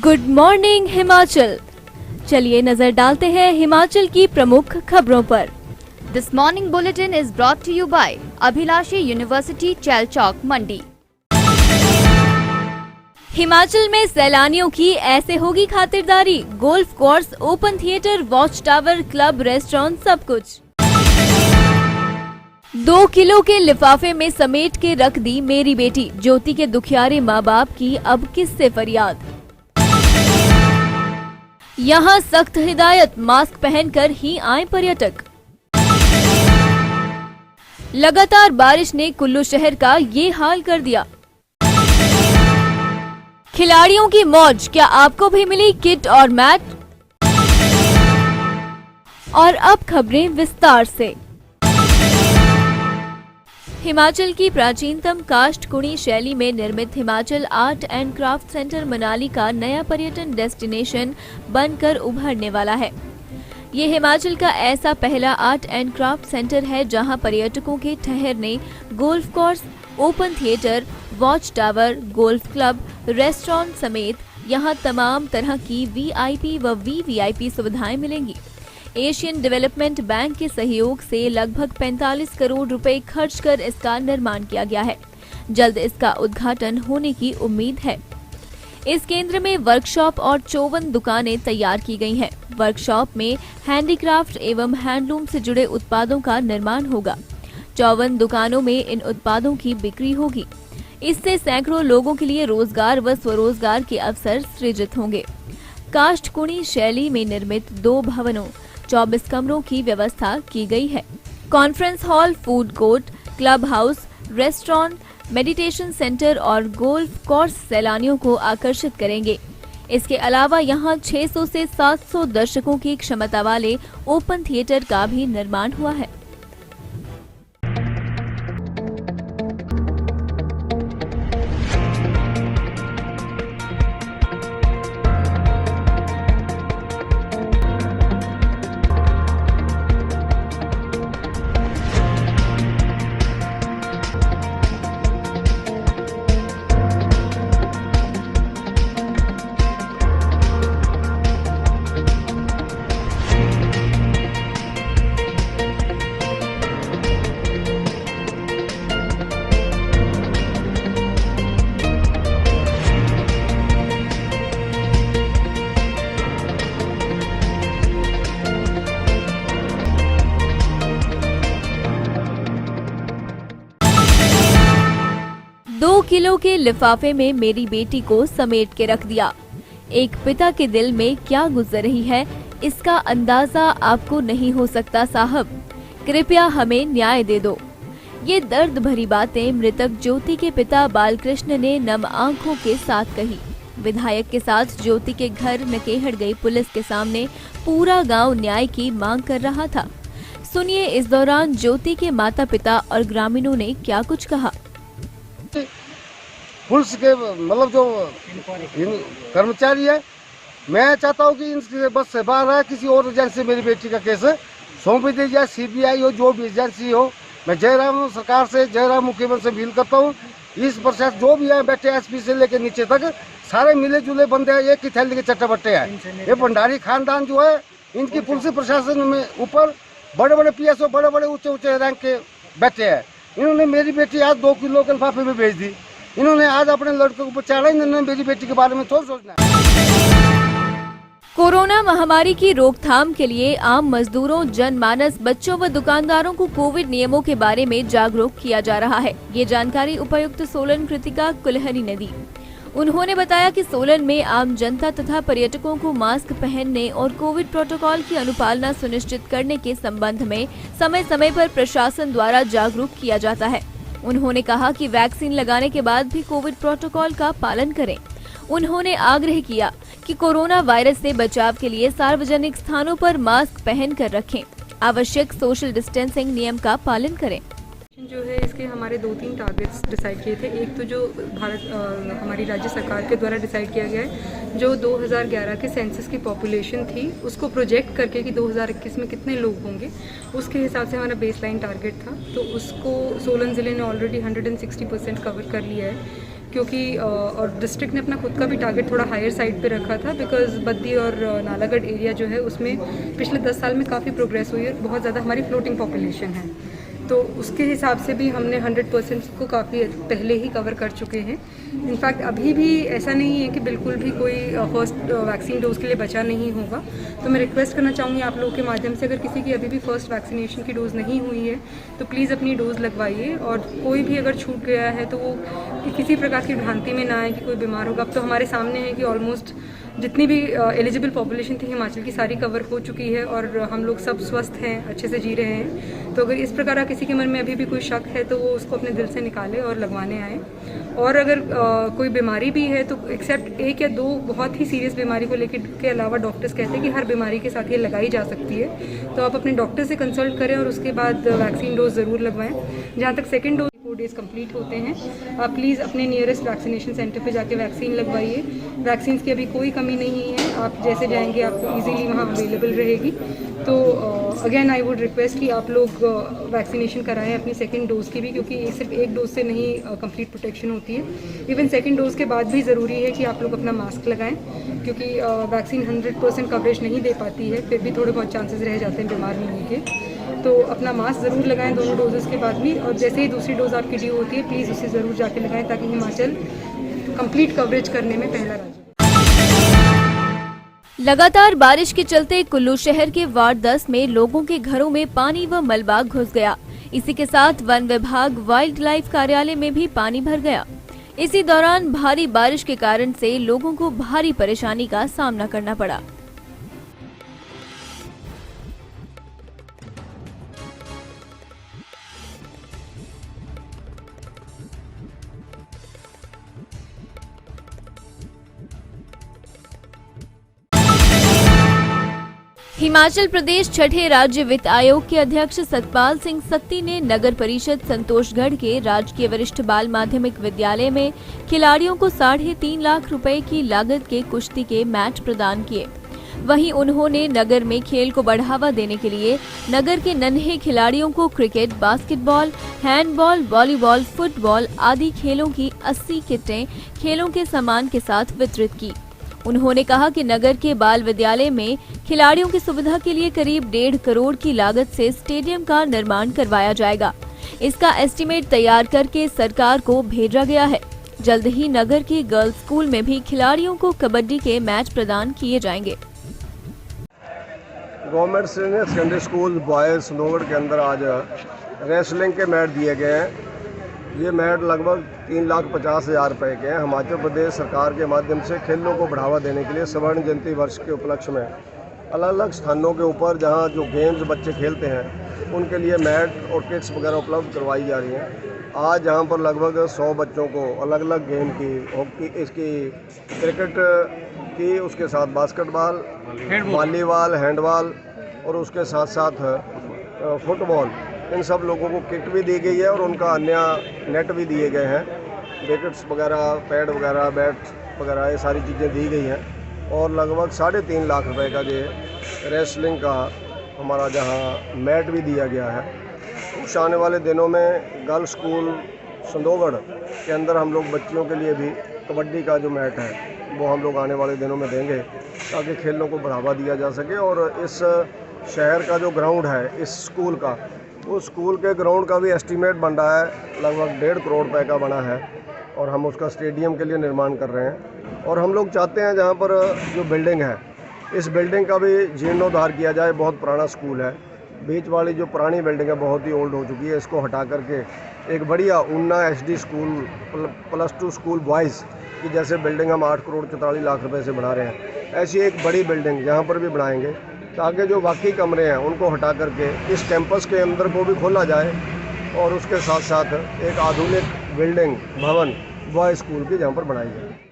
Good morning Himachal. चलिए नजर डालते हैं हिमाचल की प्रमुख खबरों पर। This morning bulletin is brought to you by Abhilashi university Chailchowk Mandi. Himachal में सैलानियों की ऐसे होगी खातिरदारी, golf course, open theatre, watch tower, club, restaurant, सब कुछ। 2 किलो के लिफाफे में समेट के रख दी मेरी बेटी, ज्योति के दुखियारे माँ बाप की अब किससे फरियाद। यहाँ सख्त हिदायत, मास्क पहनकर ही आए पर्यटक। लगातार बारिश ने कुल्लू शहर का ये हाल कर दिया। खिलाड़ियों की मौज, क्या आपको भी मिली किट और मैट। और अब खबरें विस्तार से। हिमाचल की प्राचीनतम काष्ठ कुणी शैली में निर्मित Himachal art and craft centre Manali का नया पर्यटन डेस्टिनेशन बनकर उभरने वाला है। ये हिमाचल का ऐसा पहला आर्ट एंड क्राफ्ट सेंटर है जहां पर्यटकों के ठहरने, golf course, open theatre, watch tower, golf club, restaurant समेत यहां तमाम तरह की वीआईपी व वीवीआईपी सुविधाएं मिलेंगी। एशियन डेवलपमेंट बैंक के सहयोग से लगभग 45 करोड़ रुपए खर्च कर इसका निर्माण किया गया है। जल्द इसका उद्घाटन होने की उम्मीद है। इस केंद्र में वर्कशॉप और 54 दुकानें तैयार की गई हैं। वर्कशॉप में हैंडीक्राफ्ट एवं हैंडलूम से जुड़े उत्पादों का निर्माण होगा। 54 दुकानों में इन उत्पादों की बिक्री होगी। इससे सैकड़ों लोगों के लिए रोजगार व स्वरोजगार के अवसर सृजित होंगे। काष्ठ कुणी शैली में निर्मित 2 भवनों, 24 कमरों की व्यवस्था की गई है। Conference hall, food court, club house, restaurant, meditation centre और गोल्फ कोर्स सैलानियों को आकर्षित करेंगे। इसके अलावा यहां 600 से 700 दर्शकों की क्षमता वाले ओपन थिएटर का भी निर्माण हुआ है। दो किलो के लिफाफे में मेरी बेटी को समेट के रख दिया। एक पिता के दिल में क्या गुजर रही है, इसका अंदाजा आपको नहीं हो सकता साहब। कृपया हमें न्याय दे दो। ये दर्द भरी बातें मृतक ज्योति के पिता बालकृष्ण ने नम आंखों के साथ कही। विधायक के साथ ज्योति के घर नकेहड़ गई पुलिस के सामने पूरा गांव न्याय की मांग कर रहा था। सुनिए इस दौरान ज्योति के माता पिता और ग्रामीणों ने क्या कुछ कहा। पुलिस के मतलब जो कर्मचारी है, मैं चाहता हूँ कि इनसे बस से बाहर है, किसी और एजेंसी से मेरी बेटी का केस सौंप दी जाए। सीबीआई हो, जो भी एजेंसी हो। मैं जयराम सरकार से, जयराम मुख्यमंत्री से अपील करता हूँ। इस प्रशासन जो भी है बैठे, एसपी से लेकर नीचे तक सारे मिले जुले बंदे हैं, एक ही थैली के चट्टे बट्टे हैं। ये भंडारी खानदान जो है, इनकी पुलिस प्रशासन में ऊपर बड़े बड़े पीएसओ, बड़े बड़े ऊंचे ऊंचे रैंक के बैठे हैं। इन्होंने मेरी बेटी आज 2 किलो के लिफाफे में भेज दी। इन्होंने आज अपने लड़के को बचाना, इन्होंने मेरी बेटी के बारे में थोड़ा सोचना है। कोरोना महामारी की रोकथाम के लिए आम मजदूरों, जनमानस, बच्चों व दुकानदारों को कोविड नियमों के बारे में जागरूक किया जा रहा है। ये जानकारी उपायुक्त सोलन कृतिका कुलहरी ने दी। उन्होंने बताया कि सोलन में आम जनता तथा पर्यटकों को मास्क पहनने और कोविड प्रोटोकॉल की अनुपालना सुनिश्चित करने के संबंध में समय समय पर प्रशासन द्वारा जागरूक किया जाता है। उन्होंने कहा कि वैक्सीन लगाने के बाद भी कोविड प्रोटोकॉल का पालन करें। उन्होंने आग्रह किया कि कोरोना वायरस से बचाव के लिए सार्वजनिक स्थानों पर मास्क पहन कर रखें, आवश्यक सोशल डिस्टेंसिंग नियम का पालन करें। जो है इसके हमारे 2-3 टारगेट्स डिसाइड किए थे। एक तो जो हमारी राज्य सरकार के द्वारा डिसाइड किया गया है, जो 2011 के सेंसस की पॉपुलेशन थी उसको प्रोजेक्ट करके कि 2021 में कितने लोग होंगे, उसके हिसाब से हमारा बेसलाइन टारगेट था। तो उसको सोलन ज़िले ने ऑलरेडी 160% कवर कर लिया है। क्योंकि और डिस्ट्रिक्ट ने अपना खुद का भी टारगेट थोड़ा हायर साइड पे रखा था, बिकॉज बद्दी और नालागढ़ एरिया जो है उसमें पिछले 10 साल में काफ़ी प्रोग्रेस हुई है, बहुत ज़्यादा हमारी फ्लोटिंग पॉपुलेशन है, तो उसके हिसाब से भी हमने 100% को काफ़ी पहले ही कवर कर चुके हैं। इनफैक्ट अभी भी ऐसा नहीं है कि बिल्कुल भी कोई फर्स्ट वैक्सीन डोज के लिए बचा नहीं होगा। तो मैं रिक्वेस्ट करना चाहूँगी आप लोगों के माध्यम से, अगर किसी की अभी भी फर्स्ट वैक्सीनेशन की डोज़ नहीं हुई है तो प्लीज़ अपनी डोज़ लगवाइए, और कोई भी अगर छूट गया है तो वो किसी प्रकार की भ्रांति में ना आए कि कोई बीमार होगा। अब तो हमारे सामने है कि ऑलमोस्ट जितनी भी एलिजिबल पॉपुलेशन थी हिमाचल की सारी कवर हो चुकी है, और हम लोग सब स्वस्थ हैं, अच्छे से जी रहे हैं। तो अगर इस प्रकार किसी के मन में अभी भी कोई शक है तो वो उसको अपने दिल से निकाले और लगवाने आए। और अगर कोई बीमारी भी है तो एक्सेप्ट 1 या 2 बहुत ही सीरियस बीमारी को लेकर के अलावा डॉक्टर्स कहते हैं कि हर बीमारी के साथ ये लगाई जा सकती है, तो आप अपने डॉक्टर से कंसल्ट करें और उसके बाद वैक्सीन डोज ज़रूर लगवाएं। जहाँ तक सेकेंड डोज 4 डेज़ कंप्लीट होते हैं, आप प्लीज़ अपने नियरेस्ट वैक्सीनेशन सेंटर पे जाके वैक्सीन लगवाइए। वैक्सीन की अभी कोई कमी नहीं है, आप जैसे जाएंगे आपको इजीली वहाँ अवेलेबल रहेगी। तो अगेन आई वुड रिक्वेस्ट कि आप लोग वैक्सीनेशन कराएं अपनी सेकंड डोज़ की भी, क्योंकि सिर्फ 1 डोज से नहीं कंप्लीट प्रोटेक्शन होती है। इवन सेकंड डोज के बाद भी ज़रूरी है कि आप लोग अपना मास्क लगाएं, क्योंकि वैक्सीन 100% कवरेज नहीं दे पाती है, फिर भी थोड़े बहुत चांसेस रह जाते हैं बीमार होने के। तो अपना मास्क ज़रूर लगाएं दोनों डोजेस के बाद भी, और जैसे ही दूसरी डोज़ आपकी ड्यू होती है प्लीज़ उसे ज़रूर जाके लगाएं, ताकि हिमाचल कंप्लीट कवरेज करने में पहला राज्य। लगातार बारिश के चलते कुल्लू शहर के वार्ड 10 में लोगों के घरों में पानी व मलबा घुस गया। इसी के साथ वन विभाग वाइल्ड लाइफ कार्यालय में भी पानी भर गया। इसी दौरान भारी बारिश के कारण से लोगों को भारी परेशानी का सामना करना पड़ा। हिमाचल प्रदेश छठे राज्य वित्त आयोग के अध्यक्ष सतपाल सिंह सत्ती ने नगर परिषद संतोषगढ़ के राजकीय वरिष्ठ बाल माध्यमिक विद्यालय में खिलाड़ियों को 3.5 लाख रुपए की लागत के कुश्ती के मैच प्रदान किए। वहीं उन्होंने नगर में खेल को बढ़ावा देने के लिए नगर के नन्हे खिलाड़ियों को cricket, basketball, handball, volleyball, football आदि खेलों की 80 किटें खेलों के सामान के साथ वितरित की। उन्होंने कहा कि नगर के बाल विद्यालय में खिलाड़ियों की सुविधा के लिए करीब 1.5 करोड़ की लागत से स्टेडियम का निर्माण करवाया जाएगा। इसका एस्टीमेट तैयार करके सरकार को भेजा गया है। जल्द ही नगर के गर्ल्स स्कूल में भी खिलाड़ियों को कबड्डी के मैच प्रदान किए जाएंगे। Government senior secondary school boys Santoshgarh के अंदर आज रेसलिंग के मैच दिए गए हैं। ये मैच लगभग 3,50,000 रुपये के हैं। हिमाचल प्रदेश सरकार के माध्यम से खेलों को बढ़ावा देने के लिए स्वर्ण जयंती वर्ष के उपलक्ष्य में अलग अलग स्थानों के ऊपर जहां जो गेम्स बच्चे खेलते हैं उनके लिए मैट और किट्स वगैरह उपलब्ध करवाई जा रही हैं। आज यहाँ पर लगभग 100 बच्चों को अलग अलग गेम की, हॉकी, इसकी क्रिकेट की, उसके साथ बास्केटबॉल, वॉलीबॉल, हैंडबॉल और उसके साथ साथ फुटबॉल, इन सब लोगों को किट भी दी गई है और उनका अन्य नेट भी दिए गए हैं। विकेट्स वगैरह, पैड वगैरह, बैट वगैरह ये सारी चीज़ें दी गई हैं। और लगभग 3.5 लाख रुपए का ये रेसलिंग का हमारा जहां मैट भी दिया गया है। कुछ आने वाले दिनों में गर्ल्स स्कूल संतोषगढ़ के अंदर हम लोग बच्चियों के लिए भी कबड्डी का जो मैट है वो हम लोग आने वाले दिनों में देंगे, ताकि खेलों को बढ़ावा दिया जा सके। और इस शहर का जो ग्राउंड है इस स्कूल का, वो स्कूल के ग्राउंड का भी एस्टीमेट बन रहा है, लगभग 1.5 करोड़ रुपए का बना है और हम उसका स्टेडियम के लिए निर्माण कर रहे हैं। और हम लोग चाहते हैं जहाँ पर जो बिल्डिंग है इस बिल्डिंग का भी जीर्णोद्धार किया जाए। बहुत पुराना स्कूल है, बीच वाली जो पुरानी बिल्डिंग है बहुत ही ओल्ड हो चुकी है, इसको हटा करके एक बढ़िया उन्ना HD स्कूल +2 स्कूल बॉयज़ की जैसे बिल्डिंग हम 8 करोड़ 44 लाख रुपए से बना रहे हैं, ऐसी एक बड़ी बिल्डिंग यहाँ पर भी बनाएंगे, ताकि जो बाकी कमरे हैं उनको हटा करके इस कैंपस के अंदर को भी खोला जाए और उसके साथ साथ एक आधुनिक बिल्डिंग भवन बॉय स्कूल की जहाँ पर बनाई जाए।